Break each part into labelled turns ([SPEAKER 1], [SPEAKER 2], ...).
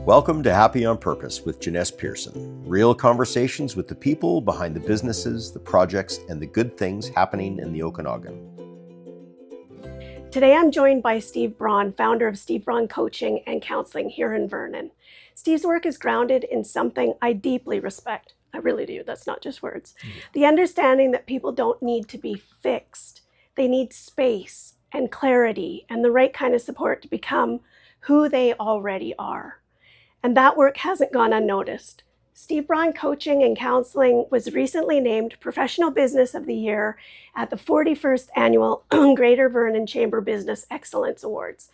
[SPEAKER 1] Welcome to Happy on Purpose with Janess Pearson. Real conversations with the people behind the businesses, the projects, and the good things happening in the Okanagan.
[SPEAKER 2] Today I'm joined by Steve Braun, founder of Steve Braun Coaching and Counselling here in Vernon. Steve's work is grounded in something I deeply respect. I really do. That's not just words. The understanding that people don't need to be fixed. They need space and clarity and the right kind of support to become who they already are. And that work hasn't gone unnoticed. Steve Braun Coaching and Counselling was recently named Professional Business of the Year at the 41st Annual Greater Vernon Chamber Business Excellence Awards,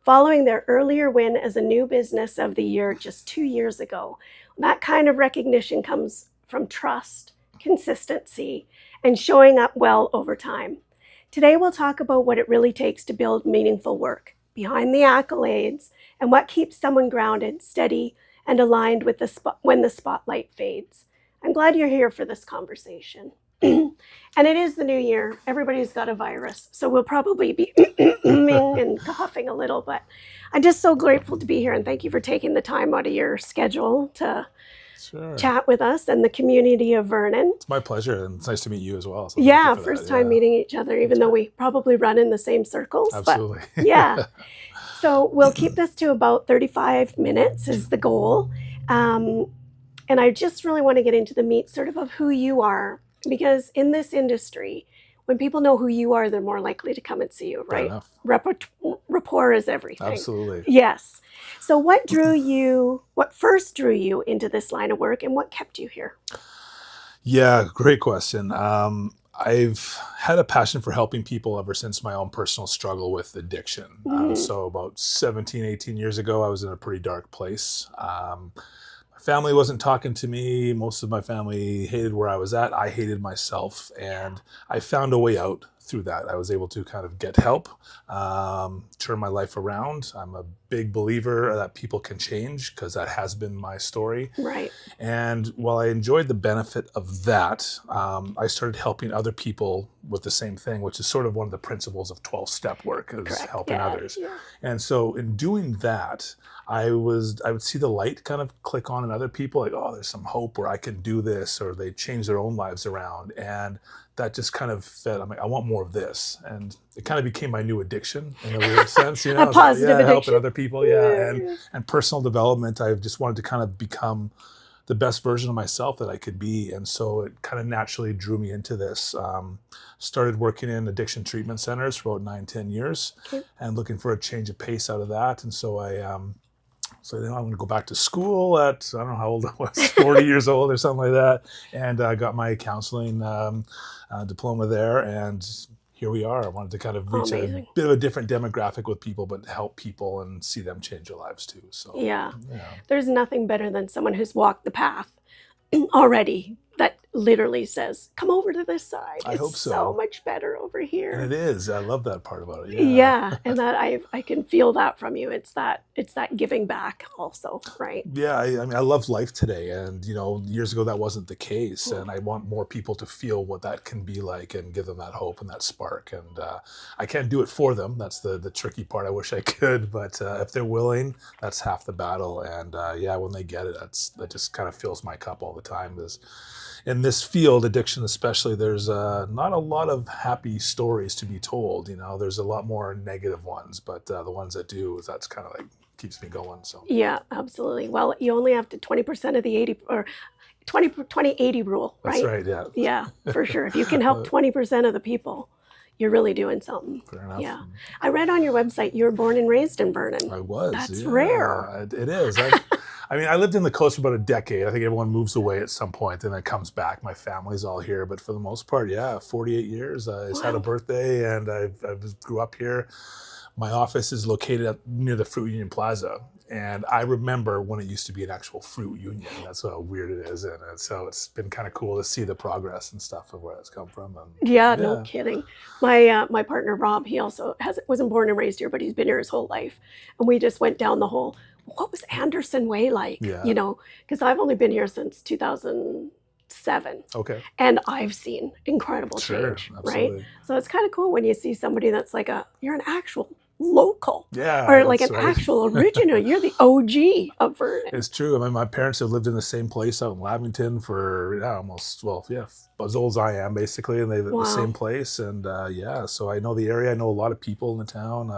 [SPEAKER 2] following their earlier win as a New Business of the Year just 2 years ago. That kind of recognition comes from trust, consistency, and showing up well over time. Today we'll talk about what it really takes to build meaningful work, behind the accolades, and what keeps someone grounded, steady, and aligned with when the spotlight fades. I'm glad you're here for this conversation. And it is the new year. Everybody's got a virus, so we'll probably be and coughing a little, but I'm just so grateful to be here, and thank you for taking the time out of your schedule to chat with us and the community of Vernon.
[SPEAKER 3] It's my pleasure, and it's nice to meet you as well. So
[SPEAKER 2] yeah, first time meeting each other, even though we probably run in the same circles.
[SPEAKER 3] Absolutely.
[SPEAKER 2] But yeah. So we'll keep this to about 35 minutes is the goal. And I just really want to get into the meat sort of who you are, because in this industry, when people know who you are, they're more likely to come and see you, right? Rapport is everything.
[SPEAKER 3] Absolutely.
[SPEAKER 2] Yes. So what first drew you into this line of work, and what kept you here?
[SPEAKER 3] Yeah, great question. I've had a passion for helping people ever since my own personal struggle with addiction. So about 17, 18 years ago, I was in a pretty dark place. My family wasn't talking to me. Most of my family hated where I was at. I hated myself, and I found a way out through that. I was able to kind of get help, turn my life around. I'm a big believer that people can change, because that has been my story.
[SPEAKER 2] Right.
[SPEAKER 3] And while I enjoyed the benefit of that, I started helping other people with the same thing, which is sort of one of the principles of 12-step work, is helping others. Yeah. And so in doing that, I would see the light kind of click on in other people, like, oh, there's some hope where I can do this, or they change their own lives around. And that just kind of fed, I'm like, I want more of this. And it kind of became my new addiction in a weird sense,
[SPEAKER 2] A positive addiction.
[SPEAKER 3] Helping other people, and personal development. I just wanted to kind of become the best version of myself that I could be. And so it kind of naturally drew me into this. Started working in addiction treatment centers for about 9-10 years, and looking for a change of pace out of that. And so So I'm going to go back to school at, I don't know how old I was, 40 years old or something like that. And I got my counseling diploma there. And here we are. I wanted to kind of reach a bit of a different demographic with people, but help people and see them change their lives too. So
[SPEAKER 2] yeah. There's nothing better than someone who's walked the path already that literally says, come over to this side.
[SPEAKER 3] I hope so.
[SPEAKER 2] So much better over here.
[SPEAKER 3] And it is. I love that part about it.
[SPEAKER 2] Yeah. And that I can feel that from you. It's that giving back also, right?
[SPEAKER 3] Yeah. I mean, I love life today. And, years ago that wasn't the case. And I want more people to feel what that can be like and give them that hope and that spark. And I can't do it for them. That's the tricky part. I wish I could. But if they're willing, that's half the battle. And when they get it, that just kind of fills my cup all the time. In this field, addiction especially, there's not a lot of happy stories to be told. There's a lot more negative ones, but the ones that do, that's kind of like keeps me going. So
[SPEAKER 2] yeah, absolutely. Well, you only have to 20% of the 80 or 20-80 rule, right?
[SPEAKER 3] That's right. Yeah.
[SPEAKER 2] Yeah, for sure. If you can help 20% of the people, you're really doing something.
[SPEAKER 3] Fair enough.
[SPEAKER 2] Yeah. I read on your website you were born and raised in Vernon.
[SPEAKER 3] I was.
[SPEAKER 2] That's rare.
[SPEAKER 3] It is. I lived in the coast for about a decade. I think everyone moves away at some point and then comes back. My family's all here, but for the most part, 48 years. I just had a birthday, and I grew up here. My office is located near the Fruit Union Plaza, and I remember when it used to be an actual fruit union. That's how weird it is, and so it's been kind of cool to see the progress and stuff of where it's come from. And,
[SPEAKER 2] no kidding. My partner Rob, he also wasn't born and raised here, but he's been here his whole life, and we just went down the whole. What was Anderson Way like? Because I've only been here since 2007.
[SPEAKER 3] Okay.
[SPEAKER 2] And I've seen incredible change, right? So it's kind of cool when you see somebody that's like you're an actual local,
[SPEAKER 3] Yeah,
[SPEAKER 2] or like
[SPEAKER 3] that's
[SPEAKER 2] an
[SPEAKER 3] right.
[SPEAKER 2] actual original. You're the OG of Vernon.
[SPEAKER 3] It's true. I mean, my parents have lived in the same place out in Lavington for as old as I am, basically, and they live in the
[SPEAKER 2] Wow.
[SPEAKER 3] same place. And so I know the area. I know a lot of people in the town.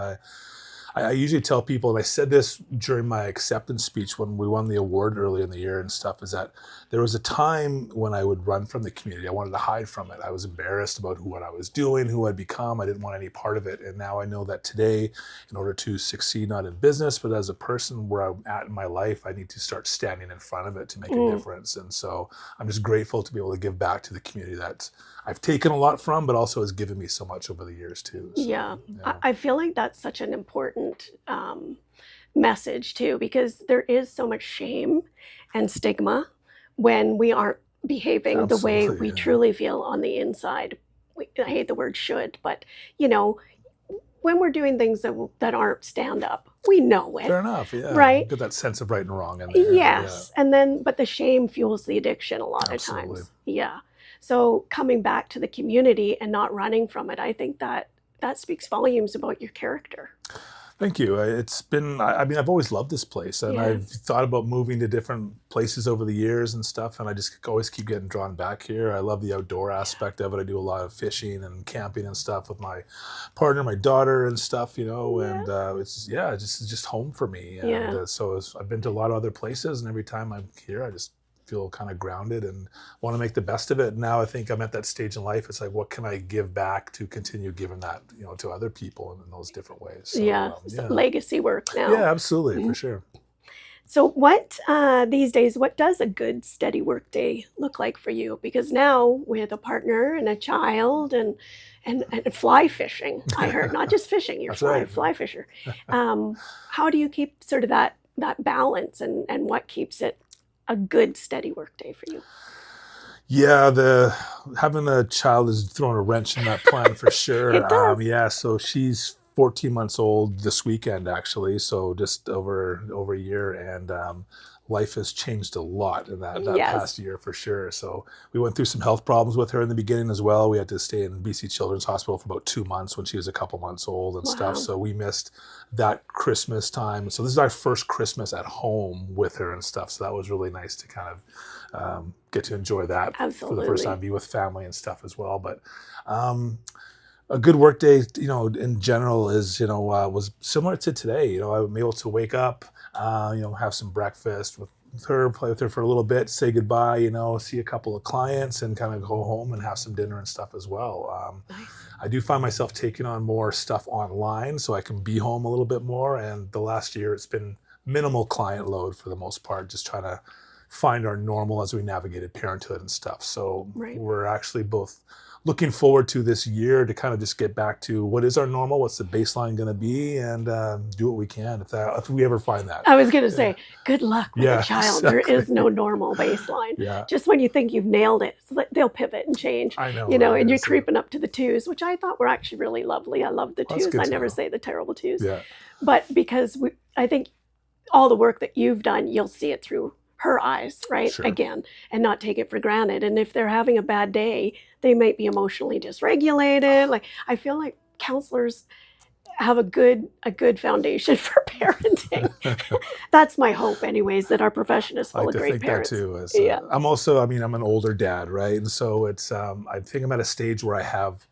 [SPEAKER 3] I usually tell people, and I said this during my acceptance speech when we won the award early in the year and stuff, is that there was a time when I would run from the community. I wanted to hide from it. I was embarrassed about what I was doing, who I'd become. I didn't want any part of it. And now I know that today, in order to succeed, not in business, but as a person where I'm at in my life, I need to start standing in front of it to make a difference. And so I'm just grateful to be able to give back to the community that I've taken a lot from, but also has given me so much over the years too. So,
[SPEAKER 2] Yeah. I feel like that's such an important message too, because there is so much shame and stigma when we aren't behaving the way
[SPEAKER 3] Absolutely,
[SPEAKER 2] we
[SPEAKER 3] yeah.
[SPEAKER 2] truly feel on the inside. I hate the word should, but you know, when we're doing things that aren't stand up, we know it.
[SPEAKER 3] Fair enough, yeah.
[SPEAKER 2] Right?
[SPEAKER 3] Get that sense of right and wrong in there.
[SPEAKER 2] Yes. And then, but the shame fuels the addiction a lot of
[SPEAKER 3] Absolutely.
[SPEAKER 2] times. Yeah. So coming back to the community and not running from it, I think that speaks volumes about your character.
[SPEAKER 3] Thank you. It's been, I mean, I've always loved this place, and
[SPEAKER 2] Yeah.
[SPEAKER 3] I've thought about moving to different places over the years and stuff, and I just always keep getting drawn back here. I love the outdoor aspect of it. I do a lot of fishing and camping and stuff with my partner, my daughter and stuff, and it's just home for me. And so I've been to a lot of other places, and every time I'm here, I just feel kind of grounded and want to make the best of it. Now I think I'm at that stage in life. It's like, what can I give back to continue giving that, to other people in those different ways? So,
[SPEAKER 2] Legacy work now.
[SPEAKER 3] Yeah, absolutely, for sure.
[SPEAKER 2] So what, these days, what does a good steady work day look like for you? Because now with a partner and a child and fly fishing, I heard, not just fishing, you're fly fisher. How do you keep sort of that balance, and what keeps it a good steady work day for you?
[SPEAKER 3] Yeah, having a child is throwing a wrench in that plan for sure.
[SPEAKER 2] It does.
[SPEAKER 3] So she's 14 months old this weekend, actually. So just over a year, and life has changed a lot in that past year for sure. So we went through some health problems with her in the beginning as well. We had to stay in BC Children's Hospital for about 2 months when she was a couple months old and stuff. So we missed that Christmas time. So this is our first Christmas at home with her and stuff. So that was really nice to kind of get to enjoy that for the first time, be with family and stuff as well. But a good work day, in general is, was similar to today. I'm able to wake up, have some breakfast with her, play with her for a little bit, say goodbye, see a couple of clients, and kind of go home and have some dinner and stuff as well.
[SPEAKER 2] Nice.
[SPEAKER 3] I do find myself taking on more stuff online so I can be home a little bit more. And the last year it's been minimal client load for the most part, just trying to find our normal as we navigated parenthood and stuff. So we're actually both looking forward to this year to kind of just get back to what is our normal, what's the baseline going to be, and do what we can if we ever find that.
[SPEAKER 2] I was going to say, good luck with a child.
[SPEAKER 3] Exactly.
[SPEAKER 2] There is no normal baseline.
[SPEAKER 3] Yeah.
[SPEAKER 2] Just when you think you've nailed it, they'll pivot and change.
[SPEAKER 3] I know.
[SPEAKER 2] And you're creeping up to the twos, which I thought were actually really lovely. I love the twos. I never say the terrible twos.
[SPEAKER 3] Yeah.
[SPEAKER 2] But because I think all the work that you've done, you'll see it through her eyes, right?
[SPEAKER 3] Sure.
[SPEAKER 2] Again, and not take it for granted. And if they're having a bad day, they might be emotionally dysregulated. Like, I feel like counselors have a good foundation for parenting. That's my hope, anyways, that our profession is full of great parents.
[SPEAKER 3] I think that too. I'm an older dad, right? And so it's, I think I'm at a stage where I have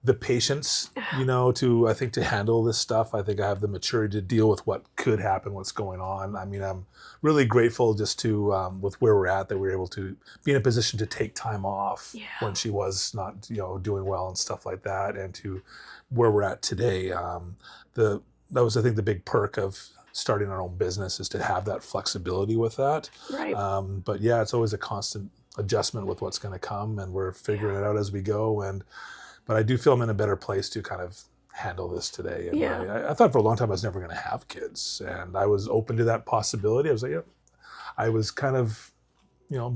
[SPEAKER 3] the patience, to handle this stuff. I think I have the maturity to deal with what could happen, what's going on. I mean, I'm really grateful just to, with where we're at, that we're able to be in a position to take time off when she was not, doing well and stuff like that, and to where we're at today. That was, I think, the big perk of starting our own business, is to have that flexibility with that.
[SPEAKER 2] Right.
[SPEAKER 3] But yeah, it's always a constant adjustment with what's going to come, and we're figuring it out as we go. But I do feel I'm in a better place to kind of handle this today. And I thought for a long time I was never going to have kids, and I was open to that possibility. I was like, I was kind of,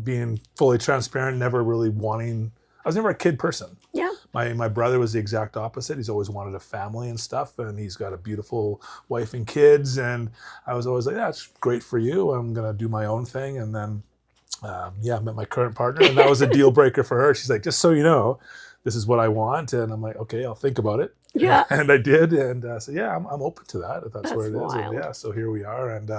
[SPEAKER 3] being fully transparent, never really wanting. I was never a kid person.
[SPEAKER 2] Yeah.
[SPEAKER 3] My brother was the exact opposite. He's always wanted a family and stuff, and he's got a beautiful wife and kids. And I was always like, that's great for you. I'm going to do my own thing. And then, I met my current partner, and that was a deal breaker for her. She's like, just so you know, this is what I want. And I'm like, okay, I'll think about it.
[SPEAKER 2] Yeah.
[SPEAKER 3] And I did. And so, yeah, I'm open to that if that's
[SPEAKER 2] That's
[SPEAKER 3] where it is.
[SPEAKER 2] wild.
[SPEAKER 3] And yeah, so here we are. And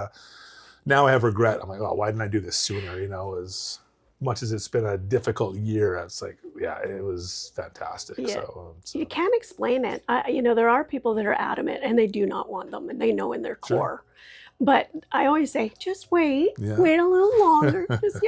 [SPEAKER 3] now I have regret. I'm like, oh, why didn't I do this sooner? You know, as much as it's been a difficult year, it's like, yeah, it was fantastic.
[SPEAKER 2] Yeah.
[SPEAKER 3] So
[SPEAKER 2] You can't explain it. There are people that are adamant and they do not want them and they know in their core.
[SPEAKER 3] Sure.
[SPEAKER 2] But I always say, just wait,
[SPEAKER 3] Yeah.
[SPEAKER 2] wait a little longer. Just,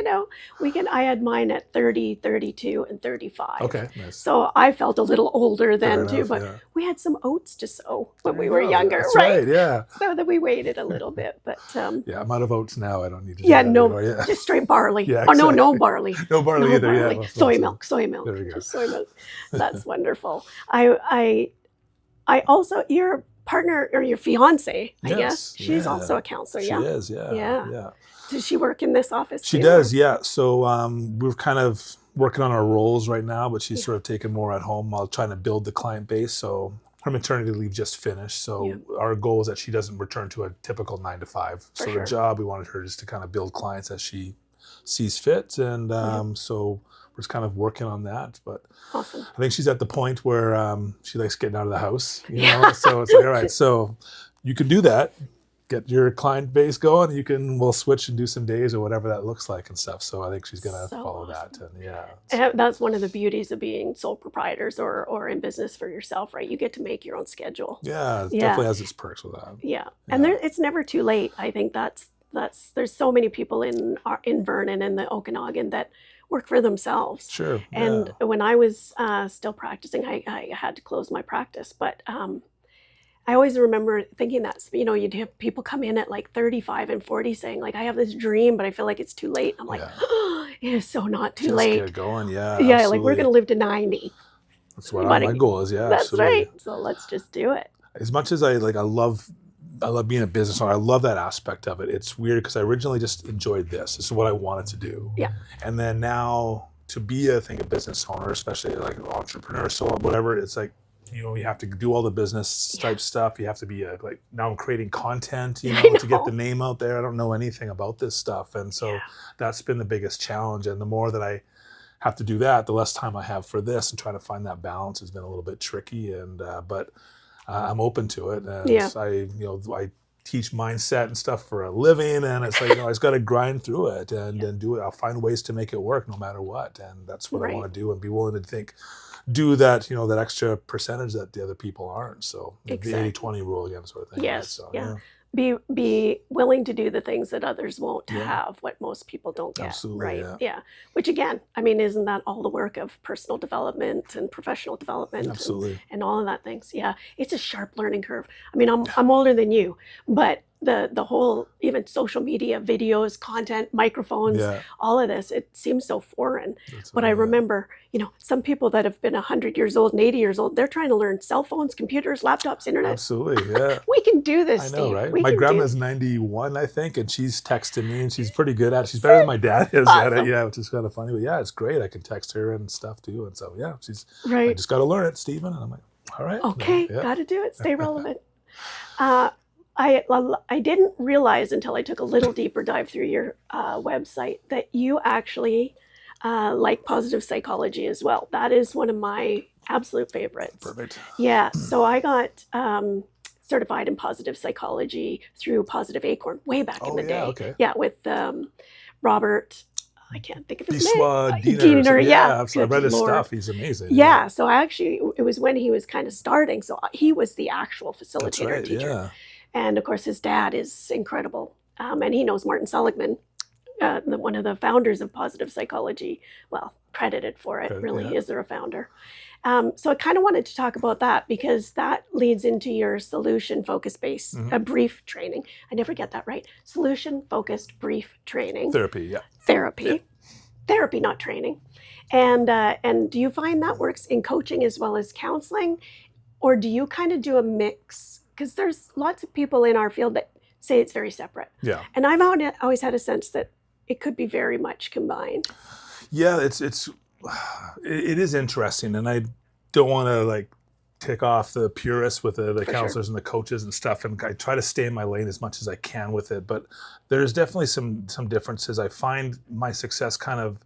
[SPEAKER 2] I had mine at 30, 32, and 35.
[SPEAKER 3] Okay, nice.
[SPEAKER 2] So I felt a little older then
[SPEAKER 3] Fair
[SPEAKER 2] too,
[SPEAKER 3] enough,
[SPEAKER 2] but
[SPEAKER 3] yeah.
[SPEAKER 2] we had some oats to sow when
[SPEAKER 3] There
[SPEAKER 2] we
[SPEAKER 3] you
[SPEAKER 2] were
[SPEAKER 3] go.
[SPEAKER 2] younger,
[SPEAKER 3] That's
[SPEAKER 2] right?
[SPEAKER 3] yeah.
[SPEAKER 2] So that we waited a little bit, but
[SPEAKER 3] Yeah, I'm out of oats now. I don't need to do
[SPEAKER 2] yeah,
[SPEAKER 3] that
[SPEAKER 2] no,
[SPEAKER 3] anymore. Yeah.
[SPEAKER 2] just straight barley.
[SPEAKER 3] Yeah,
[SPEAKER 2] Oh no, no
[SPEAKER 3] exactly.
[SPEAKER 2] barley.
[SPEAKER 3] No barley
[SPEAKER 2] No
[SPEAKER 3] either.
[SPEAKER 2] barley.
[SPEAKER 3] Yeah.
[SPEAKER 2] Soy milk.
[SPEAKER 3] There we go.
[SPEAKER 2] Just soy milk. That's wonderful. I also, your partner or your fiance, I guess, she's
[SPEAKER 3] yeah.
[SPEAKER 2] also a counselor.
[SPEAKER 3] She is, yeah.
[SPEAKER 2] Yeah. Does she work in this office
[SPEAKER 3] She
[SPEAKER 2] too,
[SPEAKER 3] does,
[SPEAKER 2] or?
[SPEAKER 3] yeah. So we're kind of working on our roles right now, but she's sort of taken more at home while trying to build the client base. So her maternity leave just finished. So our goal is that she doesn't return to a typical 9 to 5.
[SPEAKER 2] For
[SPEAKER 3] so
[SPEAKER 2] sure.
[SPEAKER 3] the job, we wanted her just to kind of build clients as she sees fit. And so we're just kind of working on that. But
[SPEAKER 2] Awesome.
[SPEAKER 3] I think she's at the point where she likes getting out of the house, you know? So it's like, all right, so you can do that. Get your client base going. We'll switch and do some days or whatever that looks like and stuff. So I think she's going to follow that. And
[SPEAKER 2] And that's one of the beauties of being sole proprietors or in business for yourself, right? You get to make your own schedule.
[SPEAKER 3] Yeah, it definitely has its perks with that.
[SPEAKER 2] Yeah. And it's never too late. I think there's so many people in Vernon and the Okanagan that work for themselves.
[SPEAKER 3] Sure.
[SPEAKER 2] And when I was still practicing, I had to close my practice, but I always remember thinking that, you'd have people come in at like 35 and 40 saying like, I have this dream, but I feel like it's too late. I'm like, it is so not too late.
[SPEAKER 3] Just get going, yeah.
[SPEAKER 2] Yeah,
[SPEAKER 3] absolutely.
[SPEAKER 2] like we're going to live to 90.
[SPEAKER 3] That's what my goal is, yeah.
[SPEAKER 2] That's
[SPEAKER 3] absolutely.
[SPEAKER 2] right. So let's just do it.
[SPEAKER 3] As much as I love being a business owner. I love that aspect of it. It's weird because I originally just enjoyed this. This is what I wanted to do.
[SPEAKER 2] Yeah.
[SPEAKER 3] And then now to be a business owner, especially like an entrepreneur, so whatever, it's like, you have to do all the business type stuff. You have to be now I'm creating content, to get the name out there. I don't know anything about this stuff. And so that's been the biggest challenge. And the more that I have to do that, the less time I have for this, and trying to find that balance has been a little bit tricky. And, but I'm open to it. And I teach mindset and stuff for a living. And it's like, I just got to grind through it and do it. I'll find ways to make it work no matter what. And that's what I want to do, and be willing to do that, that extra percentage that the other people aren't. So
[SPEAKER 2] Exactly.
[SPEAKER 3] the 80-20 rule again, sort of thing.
[SPEAKER 2] Yes.
[SPEAKER 3] So,
[SPEAKER 2] Be willing to do the things that others won't have, what most people don't get.
[SPEAKER 3] Absolutely,
[SPEAKER 2] right. Yeah. Which again, isn't that all the work of personal development and professional development?
[SPEAKER 3] Absolutely.
[SPEAKER 2] And all of that things. Yeah. It's a sharp learning curve. I'm older than you, but the whole, even social media, videos, content, microphones, all of this, it seems so foreign. But I remember, some people that have been 100 years old and 80 years old, they're trying to learn cell phones, computers, laptops, internet.
[SPEAKER 3] Absolutely, yeah.
[SPEAKER 2] We can do this,
[SPEAKER 3] I know,
[SPEAKER 2] Steve.
[SPEAKER 3] right? My grandma's 91, I think, and she's texting me, and she's pretty good at it. She's better than my dad is at it, which is kind of funny. But yeah, it's great. I can text her and stuff too. And so, she's I just got to learn it, Stephen. And I'm like, all right.
[SPEAKER 2] Okay, got to do it. Stay relevant. I didn't realize until I took a little deeper dive through your website that you actually like positive psychology as well. That is one of my absolute favorites.
[SPEAKER 3] Perfect.
[SPEAKER 2] Yeah. So I got certified in positive psychology through Positive Acorn way back in the day.
[SPEAKER 3] Okay.
[SPEAKER 2] Yeah, with Robert. I can't think of his name.
[SPEAKER 3] Diener,
[SPEAKER 2] yeah.
[SPEAKER 3] I read his stuff. He's amazing.
[SPEAKER 2] Yeah. So it was when he was kind of starting. So he was the actual facilitator teacher.
[SPEAKER 3] Yeah.
[SPEAKER 2] And of course, his dad is incredible. And he knows Martin Seligman, one of the founders of positive psychology. Well, credited for it, really is there a founder. So I kind of wanted to talk about that because that leads into your solution-focused based brief training. I never get that right. Solution-focused brief training.
[SPEAKER 3] Therapy, yeah.
[SPEAKER 2] Therapy, not training. And do you find that works in coaching as well as counseling? Or do you kind of do a mix? Because there's lots of people in our field that say it's very separate. Yeah. And I've always had a sense that it could be very much combined.
[SPEAKER 3] Yeah, it is interesting, and I don't want to tick off the purists with the counselors and the coaches and stuff, and I try to stay in my lane as much as I can with it. But there's definitely some differences. I find my success kind of,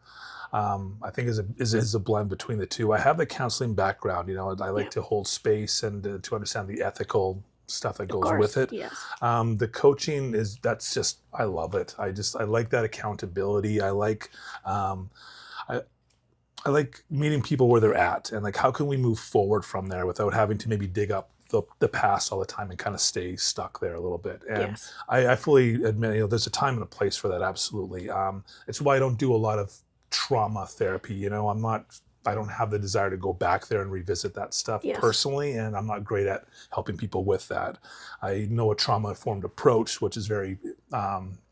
[SPEAKER 3] I think is a blend between the two. I have the counseling background, I like
[SPEAKER 2] Yeah.
[SPEAKER 3] to hold space and to understand the ethical stuff that
[SPEAKER 2] Of
[SPEAKER 3] goes
[SPEAKER 2] course.
[SPEAKER 3] with it.
[SPEAKER 2] Yes.
[SPEAKER 3] The coaching I love it. I like that accountability. I like meeting people where they're at, and like, how can we move forward from there without having to maybe dig up the past all the time and kind of stay stuck there a little bit. And
[SPEAKER 2] Yes.
[SPEAKER 3] I fully admit, there's a time and a place for that. Absolutely. It's why I don't do a lot of trauma therapy. I don't have the desire to go back there and revisit that stuff
[SPEAKER 2] Yes.
[SPEAKER 3] personally, and I'm not great at helping people with that. I know a trauma-informed approach, which is very,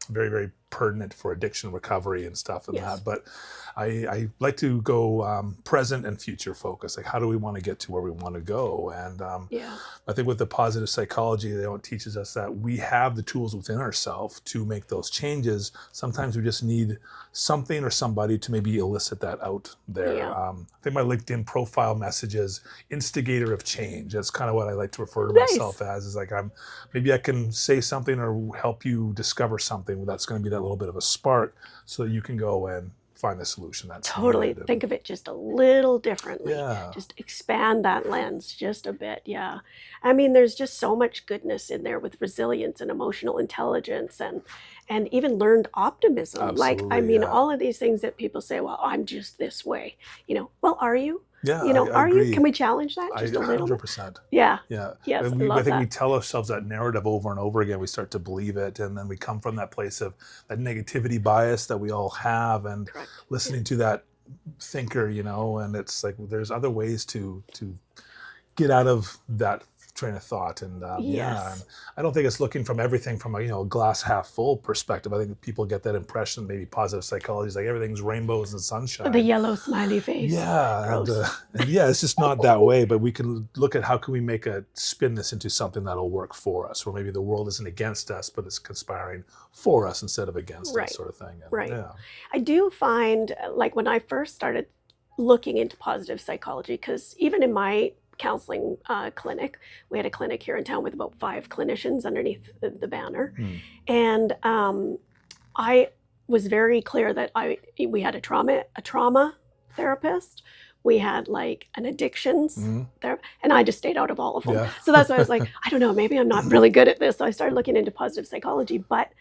[SPEAKER 3] very, very pertinent for addiction recovery and stuff and
[SPEAKER 2] Yes.
[SPEAKER 3] that. But I like to go present and future focus. Like, how do we want to get to where we want to go? And
[SPEAKER 2] Yeah.
[SPEAKER 3] I think with the positive psychology, it teaches us that we have the tools within ourselves to make those changes. Sometimes we just need something or somebody to maybe elicit that out there.
[SPEAKER 2] Yeah.
[SPEAKER 3] I think my LinkedIn profile message is instigator of change. That's kind of what I like to refer to
[SPEAKER 2] Nice.
[SPEAKER 3] myself as, is like, maybe I can say something or help you discover something that's going to be that little bit of a spark so that you can go and find the solution that's
[SPEAKER 2] Totally.
[SPEAKER 3] needed.
[SPEAKER 2] Think of it just a little differently.
[SPEAKER 3] Yeah.
[SPEAKER 2] Just expand that lens just a bit. Yeah. I mean, there's just so much goodness in there with resilience and emotional intelligence and even learned optimism.
[SPEAKER 3] Absolutely, yeah.
[SPEAKER 2] All of these things that people say, well, I'm just this way. Well, are you?
[SPEAKER 3] Yeah, I
[SPEAKER 2] Are
[SPEAKER 3] agree.
[SPEAKER 2] you? Can we challenge that just a little bit?
[SPEAKER 3] 100%.
[SPEAKER 2] Yeah.
[SPEAKER 3] Yeah.
[SPEAKER 2] Yes,
[SPEAKER 3] And
[SPEAKER 2] I love
[SPEAKER 3] I think
[SPEAKER 2] that.
[SPEAKER 3] we tell ourselves that narrative over and over again. We start to believe it. And then we come from that place of that negativity bias that we all have, and
[SPEAKER 2] Correct.
[SPEAKER 3] listening to that thinker, and it's like, there's other ways to get out of that train of thought. And
[SPEAKER 2] Yes.
[SPEAKER 3] and I don't think it's looking from everything from a glass half full perspective. I think people get that impression, maybe positive psychology is like everything's rainbows and sunshine.
[SPEAKER 2] The yellow smiley face.
[SPEAKER 3] Yeah, and,
[SPEAKER 2] Gross.
[SPEAKER 3] it's just not that way. But we can look at how can we spin this into something that'll work for us, where maybe the world isn't against us, but it's conspiring for us instead of against
[SPEAKER 2] Right.
[SPEAKER 3] us, sort of thing. And,
[SPEAKER 2] Right.
[SPEAKER 3] Yeah.
[SPEAKER 2] I do find, like when I first started looking into positive psychology, because even in my counseling clinic, we had a clinic here in town with about 5 clinicians underneath the banner. And I was very clear that we had a trauma therapist, we had like an addictions therapist, and I just stayed out of all of them.
[SPEAKER 3] Yeah.
[SPEAKER 2] So that's why I was like, I don't know, maybe I'm not really good at this. So I started looking into positive psychology, but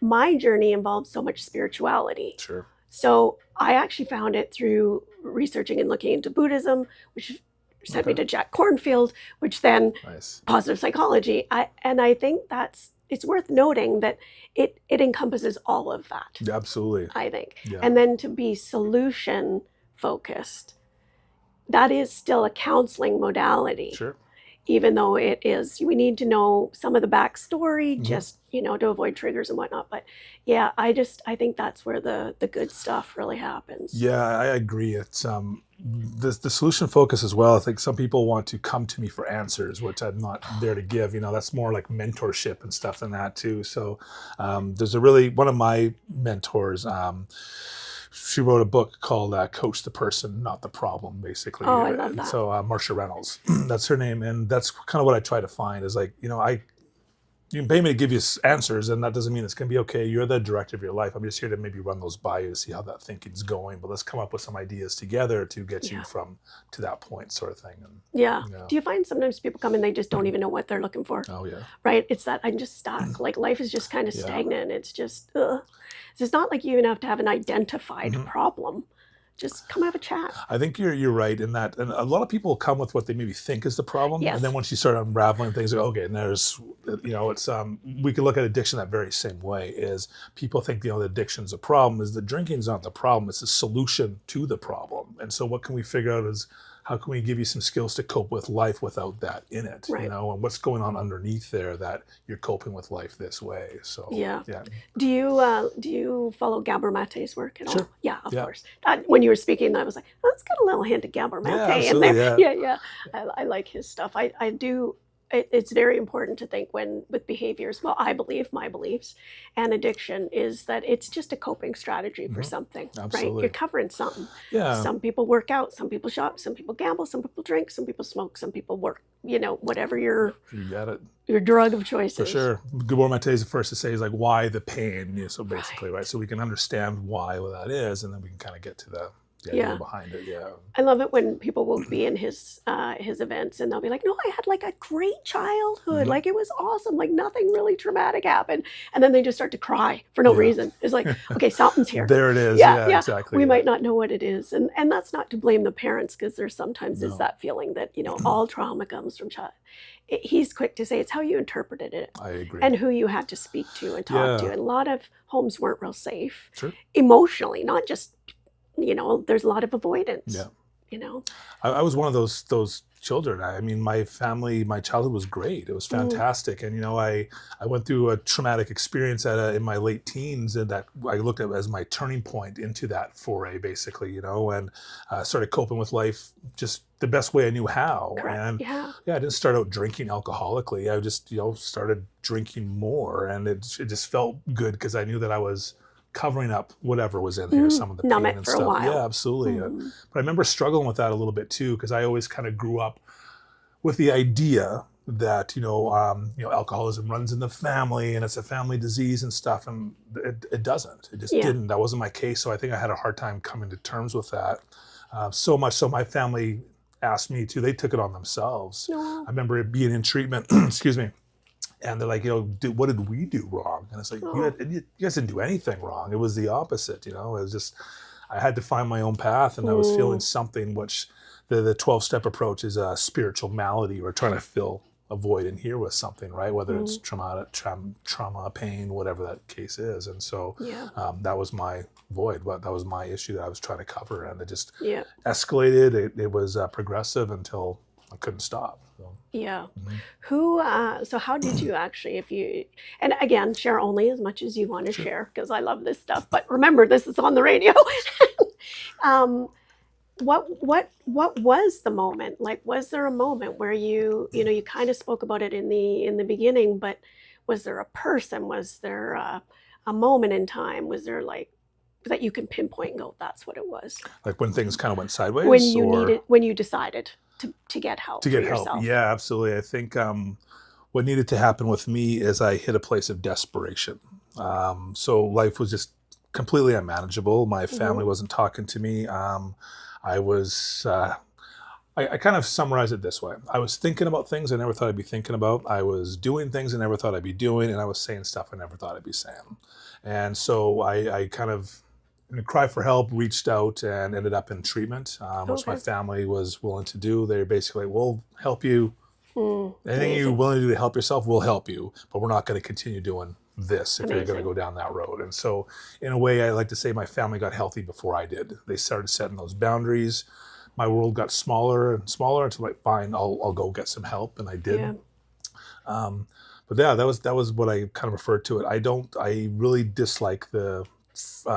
[SPEAKER 2] my journey involved so much spirituality.
[SPEAKER 3] Sure.
[SPEAKER 2] So I actually found it through researching and looking into Buddhism, which sent me to Jack Kornfield, which then
[SPEAKER 3] Nice.
[SPEAKER 2] positive psychology. I think it's worth noting that it encompasses all of that.
[SPEAKER 3] Yeah, absolutely.
[SPEAKER 2] I think.
[SPEAKER 3] Yeah.
[SPEAKER 2] And then to be solution focused, that is still a counseling modality.
[SPEAKER 3] Sure.
[SPEAKER 2] Even though we need to know some of the backstory, just, to avoid triggers and whatnot. But yeah, I think that's where the good stuff really happens.
[SPEAKER 3] Yeah, I agree. It's the solution focus as well. I think some people want to come to me for answers, which I'm not there to give. That's more like mentorship and stuff than that too. So there's one of my mentors, she wrote a book called Coach the Person, Not the Problem, basically.
[SPEAKER 2] Oh, I love that.
[SPEAKER 3] So Marsha Reynolds, that's her name. And that's kind of what I try to find is like, you can pay me to give you answers, and that doesn't mean it's going to be okay. You're the director of your life. I'm just here to maybe run those by you to see how that thinking's going. But let's come up with some ideas together to get you to that point, sort of thing. And,
[SPEAKER 2] Yeah. Do you find sometimes people come and they just don't even know what they're looking for?
[SPEAKER 3] Oh, yeah.
[SPEAKER 2] Right? It's that I'm just stuck. Like life is just kind of stagnant. It's just, it's not like you even have to have an identified problem. Just come have a chat.
[SPEAKER 3] I think you're right in that, and a lot of people come with what they maybe think is the problem,
[SPEAKER 2] Yes.
[SPEAKER 3] and then once you start unraveling things, like, okay, and there's, it's we can look at addiction that very same way. Is people think the addiction's a problem, is the drinking's not the problem, it's a solution to the problem. And so what can we figure out is how can we give you some skills to cope with life without that in it,
[SPEAKER 2] Right.
[SPEAKER 3] and what's going on underneath there that you're coping with life this way. So
[SPEAKER 2] Yeah.
[SPEAKER 3] yeah.
[SPEAKER 2] Do you follow Gabor Mate's work at all?
[SPEAKER 3] Sure.
[SPEAKER 2] Yeah, of
[SPEAKER 3] Yeah.
[SPEAKER 2] course. When you were speaking, I was like, oh, it's got a little hint of Gabor Mate in
[SPEAKER 3] absolutely,
[SPEAKER 2] there.
[SPEAKER 3] yeah.
[SPEAKER 2] Yeah. I like his stuff. I do. It's very important to think with behaviors. Well, I believe my beliefs and addiction is that it's just a coping strategy for something, right?
[SPEAKER 3] Absolutely.
[SPEAKER 2] You're covering something.
[SPEAKER 3] Yeah.
[SPEAKER 2] Some people work out, some people shop, some people gamble, some people drink, some people smoke, some people work. Whatever your
[SPEAKER 3] got it.
[SPEAKER 2] Your drug of choice
[SPEAKER 3] For
[SPEAKER 2] is.
[SPEAKER 3] sure. Gabor Mate is the first to say is like, why the pain? So basically, right? So we can understand why that is, and then we can kind of get to the idea behind it. Yeah.
[SPEAKER 2] I love it when people will be in his events and they'll be like, no, I had like a great childhood. Like it was awesome. Like nothing really traumatic happened. And then they just start to cry for no reason. It's like, okay, something's here.
[SPEAKER 3] There it is. Yeah, exactly.
[SPEAKER 2] We might not know what it is. And that's not to blame the parents, because there's sometimes is that feeling that, all trauma comes from child. He's quick to say it's how you interpreted it.
[SPEAKER 3] I agree.
[SPEAKER 2] And who you had to speak to and talk to. And a lot of homes weren't real safe.
[SPEAKER 3] Sure.
[SPEAKER 2] Emotionally, not just, there's a lot of avoidance.
[SPEAKER 3] Yeah. I was one of those children. I mean, my childhood was great. It was fantastic. And, I went through a traumatic experience in my late teens, and that I looked at as my turning point into that foray, basically, and started coping with life just the best way I knew how.
[SPEAKER 2] Correct.
[SPEAKER 3] And I didn't start out drinking alcoholically. I just, started drinking more, and it just felt good because I knew that I was covering up whatever was in there, some of the pain and stuff.
[SPEAKER 2] A while.
[SPEAKER 3] Yeah, absolutely. But I remember struggling with that a little bit too, because I always kind of grew up with the idea that alcoholism runs in the family and it's a family disease and stuff, and it doesn't. It just didn't. That wasn't my case. So I think I had a hard time coming to terms with that. So much so my family asked me to. They took it on themselves. I remember being in treatment. Excuse me. And they're like, what did we do wrong? And it's like, you guys didn't do anything wrong. It was the opposite, It was just, I had to find my own path, and I was feeling something, which the 12-step approach is a spiritual malady. We're trying to fill a void in here with something, right? Whether it's trauma, pain, whatever that case is. And so that was my void. That was my issue that I was trying to cover. And it just escalated. It was progressive until I couldn't stop. So.
[SPEAKER 2] Yeah. So how did you actually, and again, share only as much as you want to share, because I love this stuff, but remember, this is on the radio. What was the moment? Like, was there a moment where you kind of spoke about it in the beginning, but was there a person? Was there a moment in time? Was there like, that you can pinpoint and go, that's what it was?
[SPEAKER 3] Like when things kind of went sideways?
[SPEAKER 2] When you decided to get help for yourself.
[SPEAKER 3] Yeah, absolutely. I think what needed to happen with me is I hit a place of desperation. So life was just completely unmanageable. My family wasn't talking to me. I was, I kind of summarize it this way. I was thinking about things I never thought I'd be thinking about. I was doing things I never thought I'd be doing, and I was saying stuff I never thought I'd be saying. And so I kind of, in a cry for help, reached out and ended up in treatment, which my family was willing to do. They're basically, we'll help you. Anything you're willing to do to help yourself, we'll help you. But we're not going to continue doing this if you're going to go down that road. And so in a way, I like to say my family got healthy before I did. They started setting those boundaries. My world got smaller and smaller until like, fine, I'll go get some help. And I did.
[SPEAKER 2] Yeah.
[SPEAKER 3] But yeah, that was what I kind of referred to it. I really dislike the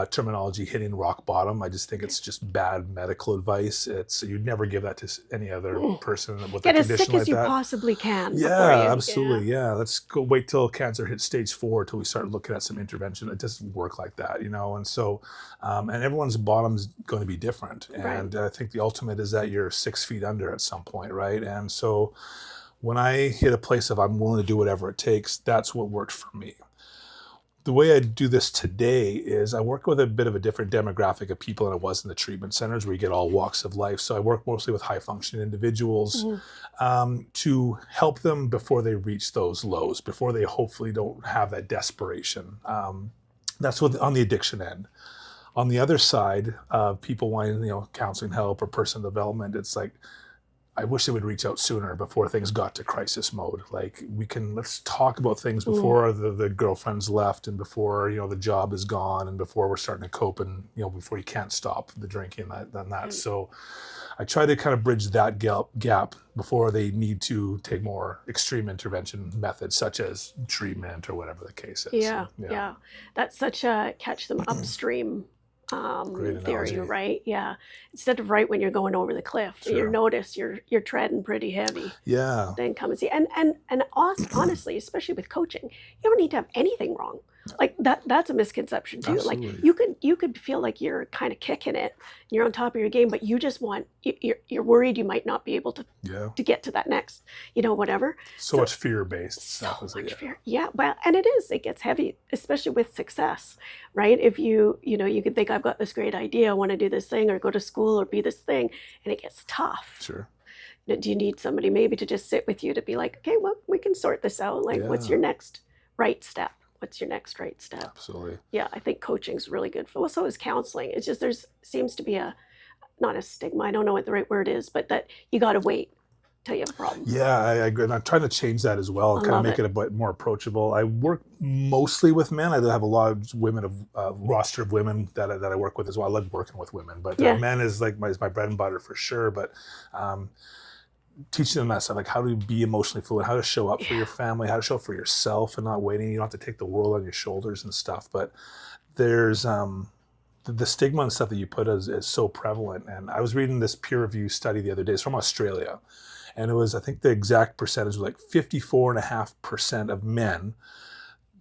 [SPEAKER 3] terminology hitting rock bottom. I just think it's just bad medical advice. You'd never give that to any other person with a condition like that.
[SPEAKER 2] Get as sick as you possibly can.
[SPEAKER 3] Yeah, absolutely. Yeah. Let's go wait till cancer hits stage 4 till we start looking at some intervention. It doesn't work like that, And so, and everyone's bottom's going to be different. And I think the ultimate is that you're 6 feet under at some point, right? And so when I hit a place of I'm willing to do whatever it takes, that's what worked for me. The way I do this today is I work with a bit of a different demographic of people than I was in the treatment centers where you get all walks of life. So I work mostly with high-functioning individuals to help them before they reach those lows, before they hopefully don't have that desperation. That's on the addiction end. On the other side of people wanting, counseling help or personal development, it's like, I wish they would reach out sooner before things got to crisis mode. Like let's talk about things before the girlfriend's left and before, the job is gone and before we're starting to cope and, before you can't stop the drinking and that. So I try to kind of bridge that gap before they need to take more extreme intervention methods such as treatment or whatever the case is.
[SPEAKER 2] Yeah. That's such a catch them upstream theory, right? Yeah. Instead of right when you're going over the cliff, you notice you're treading pretty heavy.
[SPEAKER 3] Yeah.
[SPEAKER 2] Then come and see. And honestly, especially with coaching, you don't need to have anything wrong. Like that's a misconception too.
[SPEAKER 3] Absolutely.
[SPEAKER 2] Like you could feel like you're kind of kicking it, you're on top of your game, but you just want, you're worried you might not be able to get to that next, whatever.
[SPEAKER 3] So much fear-based stuff.
[SPEAKER 2] So much fear. Yeah, well, and it gets heavy, especially with success, right? If you can think, I've got this great idea, I want to do this thing or go to school or be this thing, and it gets tough.
[SPEAKER 3] Sure.
[SPEAKER 2] Do you need somebody maybe to just sit with you to be like, okay, well, we can sort this out. Like, what's your next right step? What's your next right step?
[SPEAKER 3] Absolutely.
[SPEAKER 2] Yeah, I think coaching's really good for, well, so is counseling. It's just, seems to be not a stigma, I don't know what the right word is, but that you got to wait till you have a problem.
[SPEAKER 3] Yeah, I agree. And I'm trying to change that as well, and kind of make it a bit more approachable. I work mostly with men. I have a lot of women, roster of women that I work with as well. I love working with women, but men is like my bread and butter for sure. But teaching them that stuff, like how to be emotionally fluid, how to show up for your family, how to show up for yourself and not waiting. You don't have to take the world on your shoulders and stuff. But there's the stigma and stuff that you put is so prevalent. And I was reading this peer review study the other day. It's from Australia. And it was, I think the exact percentage was like 54.5% of men.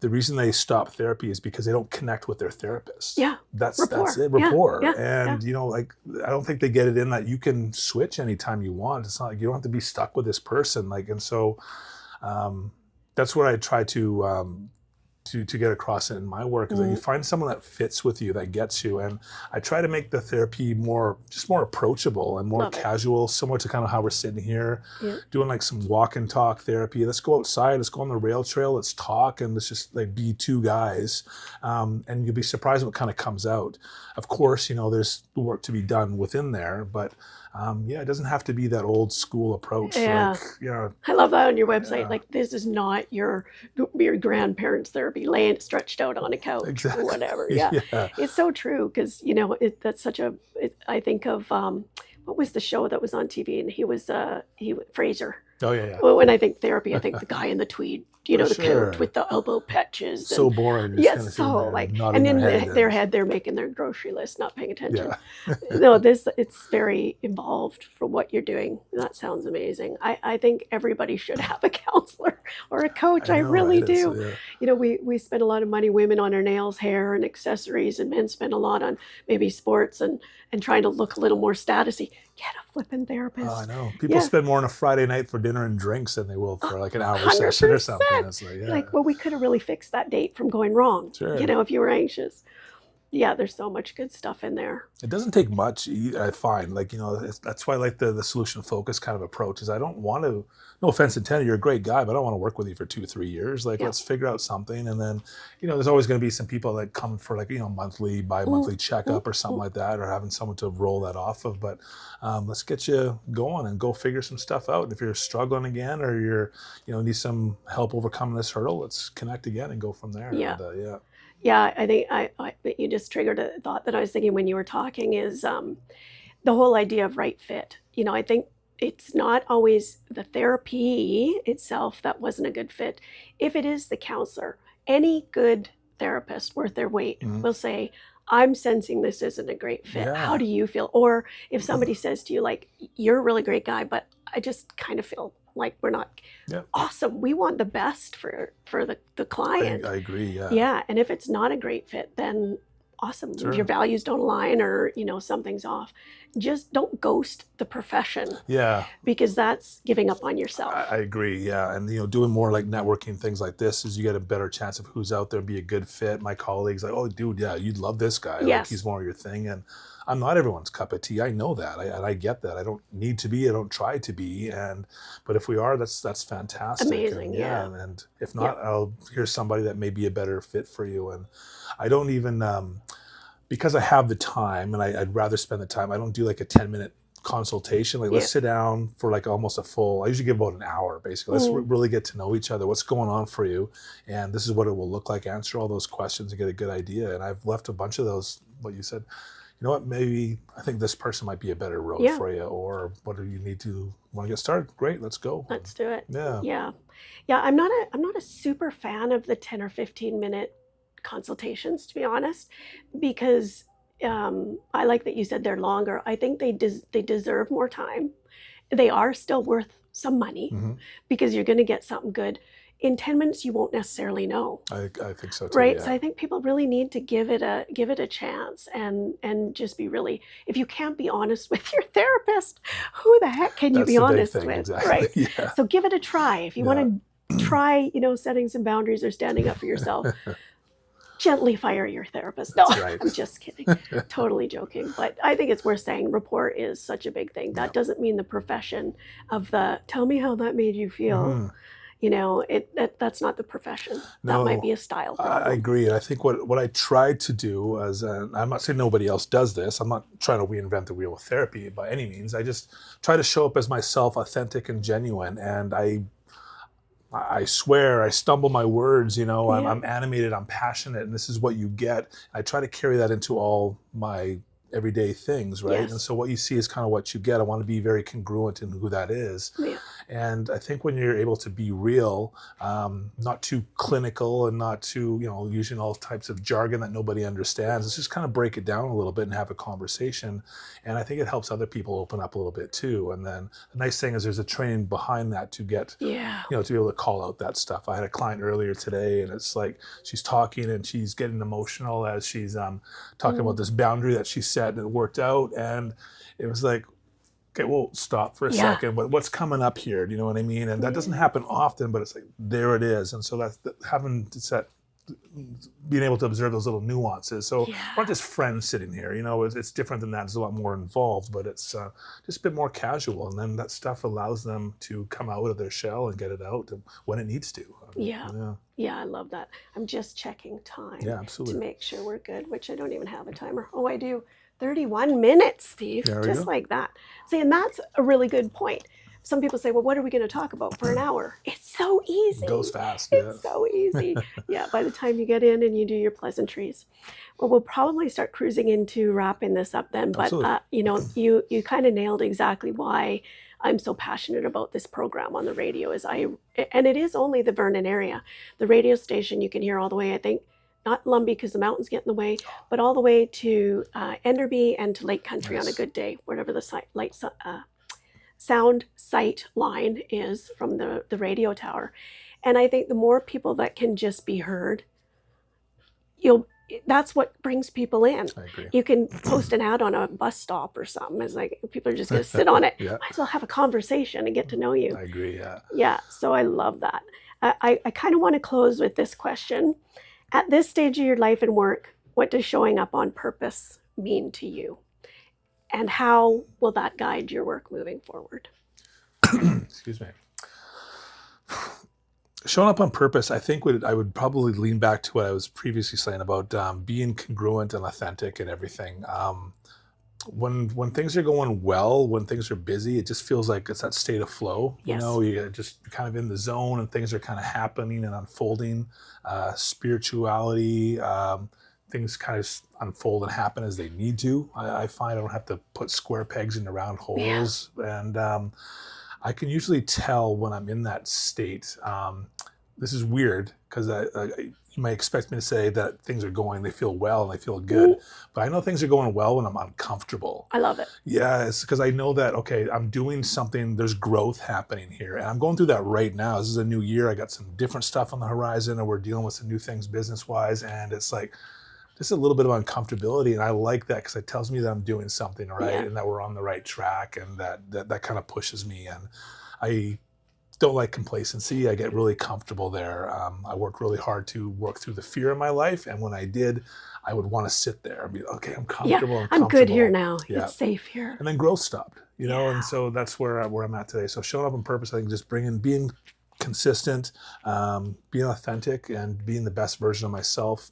[SPEAKER 3] The reason they stop therapy is because they don't connect with their therapist.
[SPEAKER 2] Yeah.
[SPEAKER 3] That's it, rapport.
[SPEAKER 2] Yeah.
[SPEAKER 3] And, like, I don't think they get it in that you can switch anytime you want. It's not like you don't have to be stuck with this person. Like, and so that's what I try to get across in my work is that you find someone that fits with you, that gets you. And I try to make the therapy more approachable and more casual, similar to kind of how we're sitting here doing like some walk and talk therapy. Let's go outside, let's go on the rail trail, let's talk, and let's just like be two guys. And you'll be surprised what kind of comes out. Of course, there's work to be done within there, but it doesn't have to be that old school approach.
[SPEAKER 2] Yeah.
[SPEAKER 3] Like,
[SPEAKER 2] I love that on your website. Like, this is not your grandparents' therapy, laying stretched out on a couch or whatever. Yeah. It's so true because, that's such a, I think of, what was the show that was on TV? And he was Fraser.
[SPEAKER 3] Oh, yeah.
[SPEAKER 2] Well, when I think therapy, I think the guy in the tweed, the coat with the elbow patches.
[SPEAKER 3] So boring.
[SPEAKER 2] Yes, so like, and in their head, they're making their grocery list, not paying attention. No, it's very involved for what you're doing. That sounds amazing. I think everybody should have a counselor or a coach. I really do. We spend a lot of money, women, on our nails, hair, and accessories, and men spend a lot on maybe sports and trying to look a little more statusy. Get a flipping therapist.
[SPEAKER 3] Oh, I know. People spend more on a Friday night for dinner and drinks than they will for like an hour session or something. It's
[SPEAKER 2] like, well, we could have really fixed that date from going wrong.
[SPEAKER 3] Sure.
[SPEAKER 2] If you were anxious. Yeah, there's so much good stuff in there.
[SPEAKER 3] It doesn't take much, I find. Like, that's why I like the solution focused kind of approach is I don't want to, no offense intended, you're a great guy, but I don't want to work with you for 2-3 years. Like, let's figure out something. And then, there's always going to be some people that come for like, monthly, bi-monthly checkup or something like that, or having someone to roll that off of. But let's get you going and go figure some stuff out. And if you're struggling again or you're, need some help overcoming this hurdle, let's connect again and go from there.
[SPEAKER 2] Yeah.
[SPEAKER 3] And,
[SPEAKER 2] Yeah, I think you just triggered a thought that I was thinking when you were talking is the whole idea of right fit. I think it's not always the therapy itself that wasn't a good fit. If it is the counselor, any good therapist worth their weight will say, I'm sensing this isn't a great fit.
[SPEAKER 3] Yeah.
[SPEAKER 2] How do you feel? Or if somebody says to you, like, you're a really great guy, but I just kind of feel like we're not awesome. We want the best for the client.
[SPEAKER 3] I agree. Yeah.
[SPEAKER 2] Yeah. And if it's not a great fit, then awesome.
[SPEAKER 3] Sure.
[SPEAKER 2] Your values don't align or, something's off. Just don't ghost the profession.
[SPEAKER 3] Yeah.
[SPEAKER 2] Because that's giving up on yourself.
[SPEAKER 3] I agree. Yeah. And, doing more like networking things like this is you get a better chance of who's out there, be a good fit. My colleagues like, oh, dude, yeah, you'd love this guy.
[SPEAKER 2] Yes.
[SPEAKER 3] Like he's more your thing. And I'm not everyone's cup of tea. I know that. I get that. I don't need to be. I don't try to be. But if we are, that's fantastic.
[SPEAKER 2] Amazing.
[SPEAKER 3] And, and if not, I'll hear somebody that may be a better fit for you. And I don't even, because I have the time and I'd rather spend the time, I don't do like a 10-minute consultation. Like let's sit down for like almost a full, I usually give about an hour basically. Let's really get to know each other. What's going on for you? And this is what it will look like. Answer all those questions and get a good idea. And I've left a bunch of those, what you said, maybe I think this person might be a better road for you, or what do you need to want to get started? Great, let's go.
[SPEAKER 2] Let's do it.
[SPEAKER 3] Yeah.
[SPEAKER 2] I'm not a super fan of the 10 or 15 minute consultations, to be honest, because I like that you said they're longer. I think they deserve more time. They are still worth some money because you're going to get something good. in 10 minutes, you won't necessarily know.
[SPEAKER 3] I think so too.
[SPEAKER 2] Right.
[SPEAKER 3] Yeah.
[SPEAKER 2] So I think people really need to give it a chance and just be really, if you can't be honest with your therapist, who the heck can you
[SPEAKER 3] That's
[SPEAKER 2] be
[SPEAKER 3] the big
[SPEAKER 2] honest
[SPEAKER 3] thing,
[SPEAKER 2] with?
[SPEAKER 3] exactly.
[SPEAKER 2] Right.
[SPEAKER 3] Yeah.
[SPEAKER 2] So give it a try. If you want to try, setting some boundaries or standing up for yourself, gently fire your therapist. No,
[SPEAKER 3] That's right.
[SPEAKER 2] I'm just kidding. Totally joking. But I think it's worth saying rapport is such a big thing. That doesn't mean the profession of the tell me how that made you feel. That's not the profession. That might be a style problem.
[SPEAKER 3] I agree. And I think what I tried to do I'm not saying nobody else does this. I'm not trying to reinvent the wheel of therapy by any means. I just try to show up as myself, authentic and genuine. And I swear, I stumble my words, I'm animated, I'm passionate, and this is what you get. I try to carry that into all my everyday things, right?
[SPEAKER 2] Yes.
[SPEAKER 3] And so what you see is kind of what you get. I want to be very congruent in who that is.
[SPEAKER 2] Yeah.
[SPEAKER 3] And I think when you're able to be real, not too clinical and not too, using all types of jargon that nobody understands, let's just kind of break it down a little bit and have a conversation. And I think it helps other people open up a little bit too. And then the nice thing is there's a training behind that to get, to be able to call out that stuff. I had a client earlier today, and it's like she's talking and she's getting emotional as she's talking about this boundary that she set and it worked out. And it was like, okay, well, stop for a second. What's coming up here? Do you know what I mean? And that doesn't happen often, but it's like, there it is. And so that's having to being able to observe those little nuances. So we're not just friends sitting here, it's different than that. It's a lot more involved, but it's just a bit more casual. And then that stuff allows them to come out of their shell and get it out when it needs to.
[SPEAKER 2] Yeah, I love that. I'm just checking time to make sure we're good, which I don't even have a timer. Oh, I do. 31 minutes, Steve, just like that. See, and that's a really good point. Some people say, well, what are we going to talk about for an hour? It's so easy.
[SPEAKER 3] It goes fast.
[SPEAKER 2] It's so easy. By the time you get in and you do your pleasantries. Well, we'll probably start cruising into wrapping this up then. But, you kind of nailed exactly why I'm so passionate about this program on the radio. And it is only the Vernon area. The radio station you can hear all the way, I think, not Lumbee because the mountains get in the way, but all the way to Enderby and to Lake Country on a good day, wherever the sound sight line is from the radio tower. And I think the more people that can just be heard, that's what brings people in.
[SPEAKER 3] I agree.
[SPEAKER 2] You can post an ad on a bus stop or something. It's like people are just going to sit on it. Might as well have a conversation and get to know you.
[SPEAKER 3] I agree,
[SPEAKER 2] So I love that. I kind of want to close with this question. At this stage of your life and work, what does showing up on purpose mean to you? And how will that guide your work moving forward?
[SPEAKER 3] Excuse me. Showing up on purpose, I think I would probably lean back to what I was previously saying about being congruent and authentic and everything. When things are going well, when things are busy, it just feels like it's that state of flow. You're just kind of in the zone and things are kind of happening and unfolding. Spirituality, things kind of unfold and happen as they need to. I find I don't have to put square pegs into round holes. And I can usually tell when I'm in that state. This is weird because you might expect me to say that things are going, they feel well and they feel good. But I know things are going well when I'm uncomfortable.
[SPEAKER 2] I love it.
[SPEAKER 3] Yeah, it's because I know that, okay, I'm doing something, there's growth happening here. And I'm going through that right now. This is a new year. I got some different stuff on the horizon, and we're dealing with some new things business-wise. And it's like, just a little bit of uncomfortability. And I like that because it tells me that I'm doing something right and that we're on the right track, and that kind of pushes me. And I don't like complacency. I get really comfortable there. I worked really hard to work through the fear in my life. And when I did, I would want to sit there and be, okay, I'm comfortable.
[SPEAKER 2] I'm good here now. It's safe here.
[SPEAKER 3] And then growth stopped, and so that's where I'm at today. So showing up on purpose, I think just being consistent, being authentic, and being the best version of myself.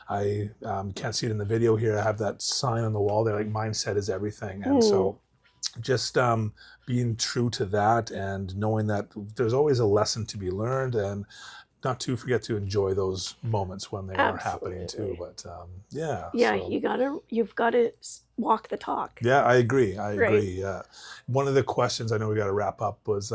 [SPEAKER 3] I can't see it in the video here. I have that sign on the wall there, like mindset is everything. And so just being true to that and knowing that there's always a lesson to be learned, and not to forget to enjoy those moments when they are happening too. But so.
[SPEAKER 2] You've got to walk the talk.
[SPEAKER 3] Yeah, I agree. Yeah. One of the questions, I know we got to wrap up, was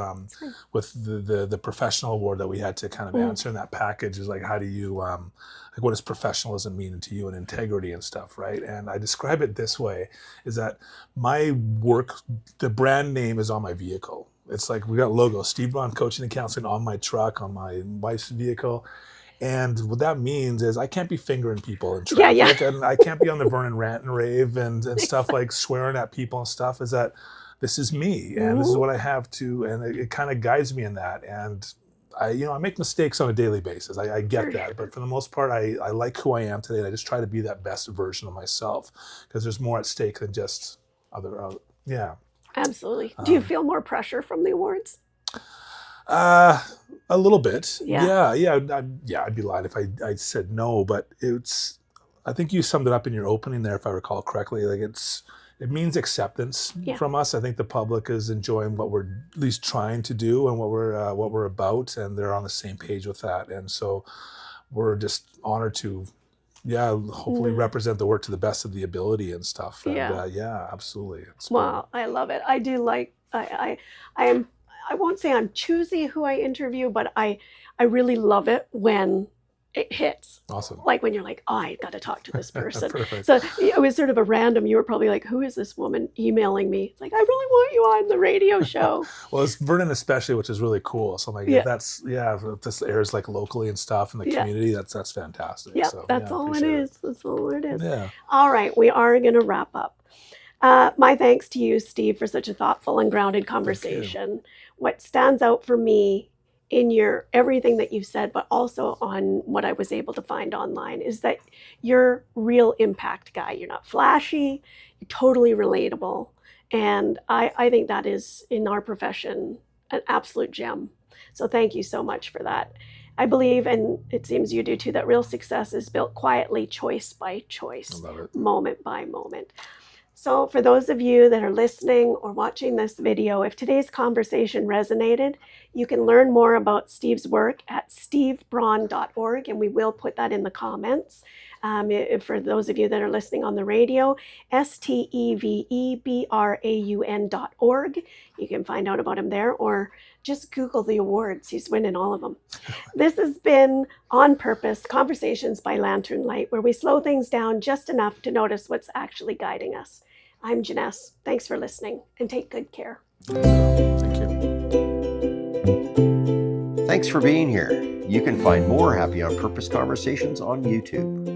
[SPEAKER 3] with the professional award that we had to kind of answer in that package is like, how do you, like, what does professionalism mean to you, and integrity and stuff, right? And I describe it this way, is that my work, the brand name is on my vehicle. It's like we got logo, Steve Braun Coaching and Counselling on my truck, on my wife's vehicle. And what that means is I can't be fingering people in traffic, and I can't be on the Vernon rant and rave and stuff like swearing at people and stuff. Is that this is me, and this is what I have to, and it kind of guides me in that. And I make mistakes on a daily basis. I get that, but for the most part, I like who I am today, and I just try to be that best version of myself because there's more at stake than just other.
[SPEAKER 2] Absolutely. Do you feel more pressure from the awards?
[SPEAKER 3] A little bit.
[SPEAKER 2] Yeah.
[SPEAKER 3] I'd be lying if I said no, but I think you summed it up in your opening there, if I recall correctly. Like it means acceptance from us. I think the public is enjoying what we're at least trying to do and what we're about, and they're on the same page with that. And so we're just honored to, hopefully represent the work to the best of the ability and stuff. And absolutely.
[SPEAKER 2] Wow, I love it. I do like, I won't say I'm choosy who I interview, but I really love it when it hits.
[SPEAKER 3] Awesome.
[SPEAKER 2] Like when you're like, oh, I got to talk to this person.
[SPEAKER 3] Perfect.
[SPEAKER 2] So it was sort of a random, you were probably like, who is this woman emailing me? It's like, I really want you on the radio show.
[SPEAKER 3] Well, it's Vernon especially, which is really cool. So I'm like, if this airs like locally and stuff in the community, that's fantastic.
[SPEAKER 2] Yeah,
[SPEAKER 3] so,
[SPEAKER 2] that's all it is. That's all it is.
[SPEAKER 3] Yeah.
[SPEAKER 2] All right, we are going to wrap up. My thanks to you, Steve, for such a thoughtful and grounded conversation. What stands out for me in your everything that you've said, but also on what I was able to find online, is that you're real impact guy. You're not flashy, you're totally relatable. And I think that is, in our profession, an absolute gem. So thank you so much for that. I believe, and it seems you do too, that real success is built quietly, choice by choice, moment by moment. So for those of you that are listening or watching this video, if today's conversation resonated, you can learn more about Steve's work at stevebraun.org, and we will put that in the comments. For those of you that are listening on the radio, stevebraun.org. You can find out about him there, or just Google the awards. He's winning all of them. This has been On Purpose, Conversations by Lantern Light, where we slow things down just enough to notice what's actually guiding us. I'm Janess. Thanks for listening, and take good care.
[SPEAKER 3] Thank you.
[SPEAKER 1] Thanks for being here. You can find more Happy on Purpose conversations on YouTube.